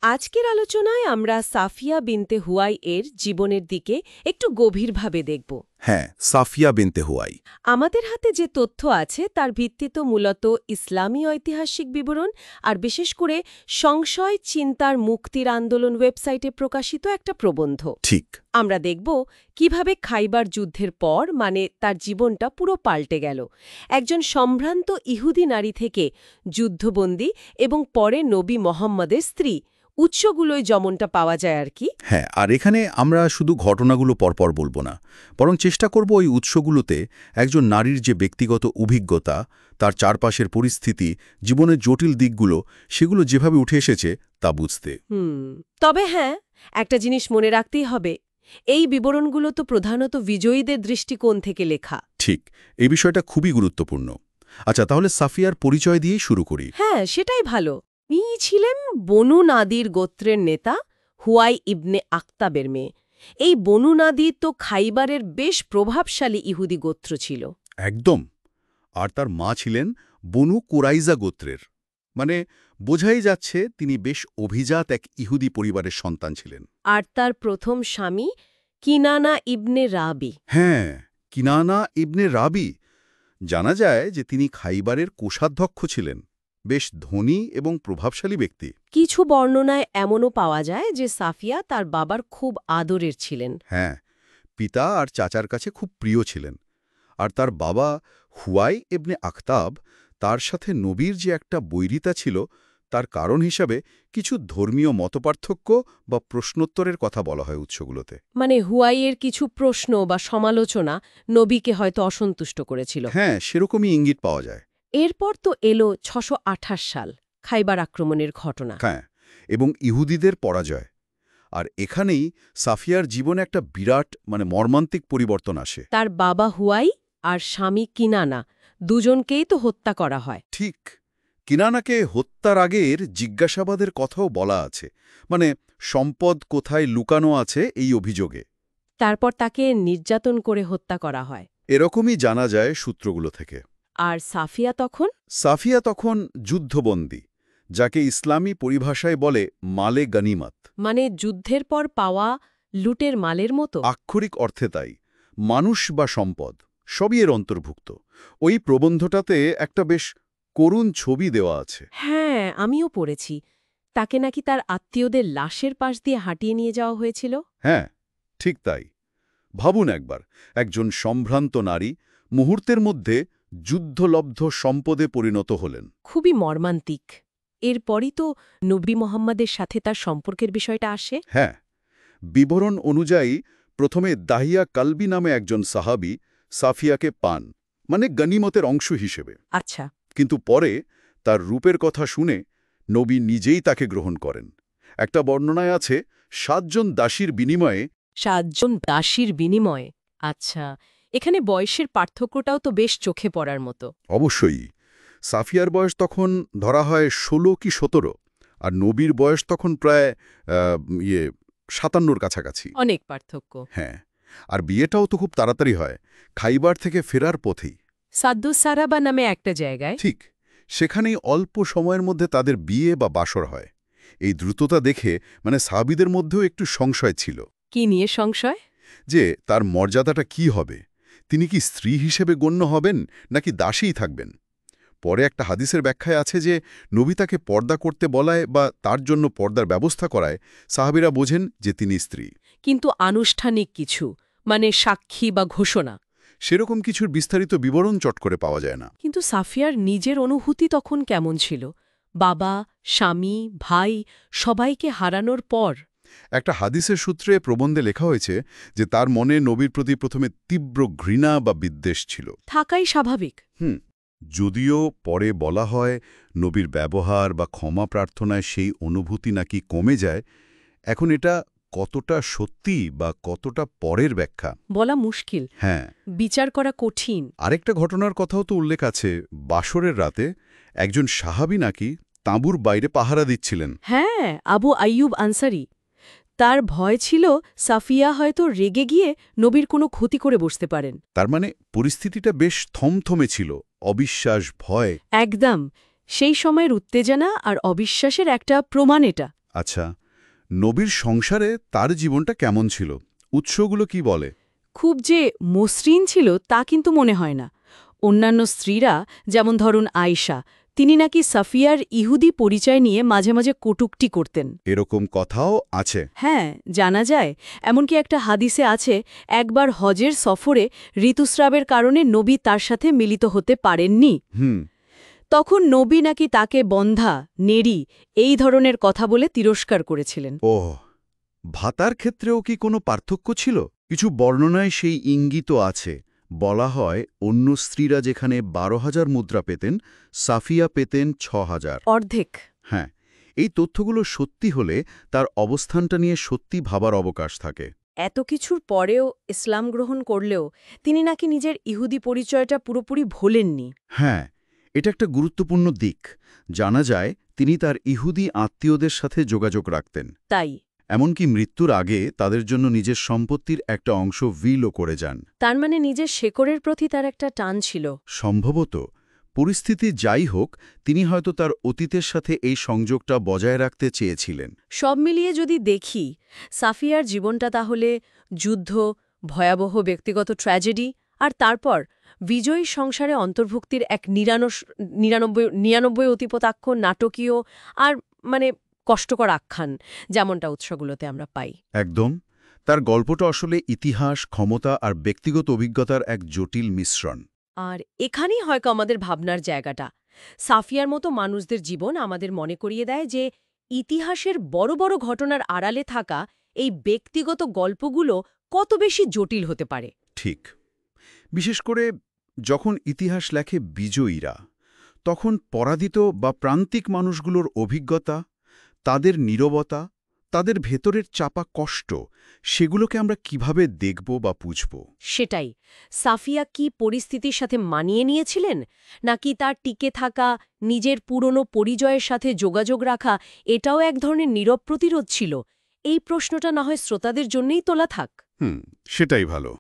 আজকের আলোচনায় আমরা সাফিয়া বিনতে হুয়াই এর জীবনের দিকে একটু গভীরভাবে দেখব। হ্যাঁ, সাফিয়া বিনতে হুয়াই। আমাদের হাতে যে তথ্য আছে তার ভিত্তিতে মূলত ইসলামী ঐতিহাসিক বিবরণ আর বিশেষ করে সংশয় চিন্তার মুক্তির আন্দোলন ওয়েবসাইটে প্রকাশিত একটা প্রবন্ধ। ঠিক। আমরা দেখব কিভাবে খাইবার যুদ্ধের পর তার জীবনটা পুরো পাল্টে গেল, একজন সম্ভ্রান্ত ইহুদি নারী থেকে যুদ্ধবন্দী এবং পরে নবী মোহাম্মদের স্ত্রী, উৎসগুলোই যেমনটা পাওয়া যায় আর কি। হ্যাঁ, আর এখানে আমরা শুধু ঘটনাগুলো পরপর বলবো না, বরং চেষ্টা করব ওই উৎসগুলোতে একজন নারীর যে ব্যক্তিগত অভিজ্ঞতা, তার চারপাশের পরিস্থিতি, জীবনের জটিল দিকগুলো, সেগুলো যেভাবে উঠে এসেছে তা বুঝতে। তবে হ্যাঁ, একটা জিনিস মনে রাখতেই হবে, এই বিবরণগুলো তো প্রধানত বিজয়ীদের দৃষ্টিকোণ থেকে লেখা। ঠিক, এই বিষয়টা খুবই গুরুত্বপূর্ণ। আচ্ছা, তাহলে সাফিয়ার পরিচয় দিয়েই শুরু করি। হ্যাঁ, সেটাই ভালো। ইনি ছিলেন বনু নাদির গোত্রের নেতা হুয়াই ইবনে আখতাবের মেয়ে। এই বনু নাদি তো খাইবারের বেশ প্রভাবশালী ইহুদি গোত্র ছিল। একদম। আর তার মা ছিলেন বনু কুরাইজা গোত্রের, মানে বোঝাই যাচ্ছে তিনি বেশ অভিজাত এক ইহুদি পরিবারের সন্তান ছিলেন। আর তার প্রথম স্বামী কিনানা ইবনে রাবি। হ্যাঁ, কিনানা ইবনে রাবি। জানা যায় যে তিনি খাইবারের কোষাধ্যক্ষ ছিলেন, বেশ ধনী এবং প্রভাবশালী ব্যক্তি। কিছু বর্ণনায় এমনও পাওয়া যায় যে সাফিয়া তার বাবার খুব আদরের ছিলেন। হ্যাঁ, পিতা আর চাচার কাছে খুব প্রিয় ছিলেন। আর তার বাবা হুয়াই ইবনে আখতাব, তার সাথে নবীর যে একটা বৈরিতা ছিল, তার কারণ হিসাবে কিছু ধর্মীয় মতপার্থক্য বা প্রশ্নোত্তরের কথা বলা হয় উৎসগুলোতে। হুয়াইয়ের কিছু প্রশ্ন বা সমালোচনা নবীকে হয়তো অসন্তুষ্ট করেছিল। হ্যাঁ, সেরকমই ইঙ্গিত পাওয়া যায়। এরপর তো এলো ৬২৮ সাল, খাইবার আক্রমণের ঘটনা। হ্যাঁ, এবং ইহুদিদের পরাজয়। আর এখানেই সাফিয়ার জীবনে একটা বিরাট মর্মান্তিক পরিবর্তন আসে। তার বাবা হুয়াই আর স্বামী কিনানা দুজনকেই তো হত্যা করা হয়। ঠিক, কিনানাকে হত্যার আগের জিজ্ঞাসাবাদের কথাও বলা আছে, সম্পদ কোথায় লুকানো আছে এই অভিযোগে। তারপর তাকে নির্যাতন করে হত্যা করা হয়। এরকমই জানা যায় সূত্রগুলো থেকে। আর সাফিয়া তখন যুদ্ধবন্দী, যাকে ইসলামী পরিভাষায় বলে মালে গনিমত। যুদ্ধের পর পাওয়া লুটের মালের মতো। আক্ষরিক অর্থে তাই। মানুষ বা সম্পদ সবই এর অন্তর্ভুক্ত। ওই প্রবন্ধটাতে একটা বেশ করুণ ছবি দেওয়া আছে। হ্যাঁ, আমিও পড়েছি। তাকে নাকি তার আত্মীয়দের লাশের পাশ দিয়ে হাঁটিয়ে নিয়ে যাওয়া হয়েছিল। হ্যাঁ, ঠিক তাই। ভাবুন একবার, একজন সম্ভ্রান্ত নারী মুহূর্তের মধ্যে যুদ্ধলব্ধ সম্পদে পরিণত হলেন। খুবই মর্মান্তিক। এরপরই তো নবী মোহাম্মদের সাথে তার সম্পর্কের বিষয়টা আসে। হ্যাঁ, বিবরণ অনুযায়ী প্রথমে দাহিয়া কালবি নামে একজন সাহাবী সাফিয়াকে পান, গনিমতের অংশ হিসেবে। আচ্ছা। কিন্তু পরে তার রূপের কথা শুনে নবী নিজেই তাকে গ্রহণ করেন। একটা বর্ণনায় আছে ৭ জন দাসীর বিনিময়ে। ৭ জন দাসীর বিনিময়ে। আচ্ছা, এখানে বয়সের পার্থক্যটাও তো বেশ চোখে পড়ার মতো। অবশ্যই। সাফিয়ার বয়স তখন ধরা হয় ১৬ কি ১৭, আর নবীর বয়স তখন প্রায় ৫৭র কাছাকাছি। অনেক পার্থক্য। হ্যাঁ, আর বিয়েটাও তো খুব তাড়াতাড়ি হয়, খাইবার থেকে ফেরার পথেই। সাদ্দুসারাবা নামে একটা জায়গায়। ঠিক, সেখানেই অল্প সময়ের মধ্যে তাদের বিয়ে বা বাসর হয়। এই দ্রুততা দেখে সাহাবীদের মধ্যেও একটু সংশয় ছিল। কি নিয়ে সংশয়? যে তার মর্যাদাটা কি হবে, তিনি কি স্ত্রী হিসেবে গণ্য হবেন নাকি দাসীই থাকবেন। পরে একটা হাদিসের ব্যাখ্যায় আছে যে নবী তাকে পর্দা করতে বলায় বা তার জন্য পর্দার ব্যবস্থা করায় সাহাবীরা বোঝেন যে তিনি স্ত্রী। কিন্তু আনুষ্ঠানিক কিছু, সাক্ষী বা ঘোষণা, সেরকম কিছুর বিস্তারিত বিবরণ চট করে পাওয়া যায় না। কিন্তু সাফিয়ার নিজের অনুভূতি তখন কেমন ছিল? বাবা, স্বামী, ভাই সবাইকে হারানোর পর। একটা হাদিসের সূত্রে প্রবন্ধে লেখা হয়েছে যে তার মনে নবীর প্রতি প্রথমে তীব্র ঘৃণা বা বিদ্বেষ ছিল। থাকাই স্বাভাবিক। যদিও পরে বলা হয় নবীর ব্যবহার বা ক্ষমা প্রার্থনায় সেই অনুভূতি নাকি কমে যায়। এখন এটা কতটা সত্যি বা কতটা পরের ব্যাখ্যা বলা মুশকিল। হ্যাঁ, বিচার করা কঠিন। আরেকটা ঘটনার কথাও তো উল্লেখ আছে। বাসরের রাতে একজন সাহাবী নাকি তাঁবুর বাইরে পাহারা দিচ্ছিলেন। হ্যাঁ, আবু আইয়ুব আনসারি। তার ভয় ছিল সাফিয়া হয়তো রেগে গিয়ে নবীর কোনো ক্ষতি করে বসতে পারেন। তার পরিস্থিতিটা বেশ থমথমে ছিল, অবিশ্বাস, ভয়। একদম, সেই সময়ের উত্তেজনা আর অবিশ্বাসের একটা প্রমাণ এটা। আচ্ছা, নবীর সংসারে তার জীবনটা কেমন ছিল? উৎসগুলো কি বলে? খুব যে মসৃণ ছিল তা কিন্তু মনে হয় না। অন্যান্য স্ত্রীরা, যেমন ধরুন আয়েশা, তিনি নাকি সাফিয়ার ইহুদি পরিচয় নিয়ে মাঝে মাঝে কটূক্তি করতেন। এরকম কথাও আছে। হ্যাঁ, জানা যায়। এমনকি একটা হাদিসে আছে, একবার হজের সফরে ঋতুস্রাবের কারণে নবী তার সাথে মিলিত হতে পারেননি। তখন নবী নাকি তাকে বন্ধা, নেড়ি এই ধরনের কথা বলে তিরস্কার করেছিলেন। ওহ, ভাতার ক্ষেত্রেও কি কোনো পার্থক্য ছিল? কিছু বর্ণনায় সেই ইঙ্গিতও আছে। বলা হয় অন্য স্ত্রীরা যেখানে 12,000 মুদ্রা পেতেন, সাফিয়া পেতেন 6,000। অর্ধেক। হ্যাঁ, এই তথ্যগুলো সত্যি হলে তার অবস্থানটা নিয়ে সত্যি ভাবার অবকাশ থাকে। এত কিছুর পরেও ইসলাম গ্রহণ করলেও তিনি নাকি নিজের ইহুদি পরিচয়টা পুরোপুরি ভোলেননি। হ্যাঁ, এটা একটা গুরুত্বপূর্ণ দিক। জানা যায় তিনি তার ইহুদি আত্মীয়দের সাথে যোগাযোগ রাখতেন। তাই এমনকি মৃত্যুর আগে তাদের জন্য নিজের সম্পত্তির একটা অংশ উইলও করে যান। তার মানে নিজের শেকড়ের প্রতি তার একটা টান ছিল। সম্ভবত পরিস্থিতি যাই হোক, তিনি হয়তো তার অতীতের সাথে এই সংযোগটা বজায় রাখতে চেয়েছিলেন। সব মিলিয়ে যদি দেখি, সাফিয়ার জীবনটা তাহলে যুদ্ধ, ভয়াবহ ব্যক্তিগত ট্র্যাজেডি, আর তারপর বিজয়ী সংসারে অন্তর্ভুক্তির এক 99 অতিপতাক্ষ নাটকীয় আর কষ্টকর আখ্যান, যেমনটা উৎসগুলোতে আমরা পাই। একদম। তার গল্পটা আসলে ইতিহাস, ক্ষমতা আর ব্যক্তিগত অভিজ্ঞতার এক জটিল মিশ্রণ। আর এখানেই হয়তো আমাদের ভাবনার জায়গাটা। সাফিয়ার মতো মানুষদের জীবন আমাদের মনে করিয়ে দেয় যে ইতিহাসের বড় বড় ঘটনার আড়ালে থাকা এই ব্যক্তিগত গল্পগুলো কত বেশি জটিল হতে পারে। ঠিক। বিশেষ করে যখন ইতিহাস লেখে বিজয়ীরা, তখন পরাজিত বা প্রান্তিক মানুষগুলোর অভিজ্ঞতা, তাদের নীরবতা, তাদের ভেতরের চাপা কষ্ট, সেগুলোকে আমরা কিভাবে দেখব বা বুঝব? সেটাই। সাফিয়া কি পরিস্থিতির সাথে মানিয়ে নিয়েছিলেন, নাকি তার টিকে থাকা, নিজের পুরনো পরিচয়ের সাথে যোগাযোগ রাখা এটাও এক ধরনের নীরব প্রতিরোধ ছিল? এই প্রশ্নটা না হয় শ্রোতাদের জন্যই তোলা থাক। সেটাই ভালো।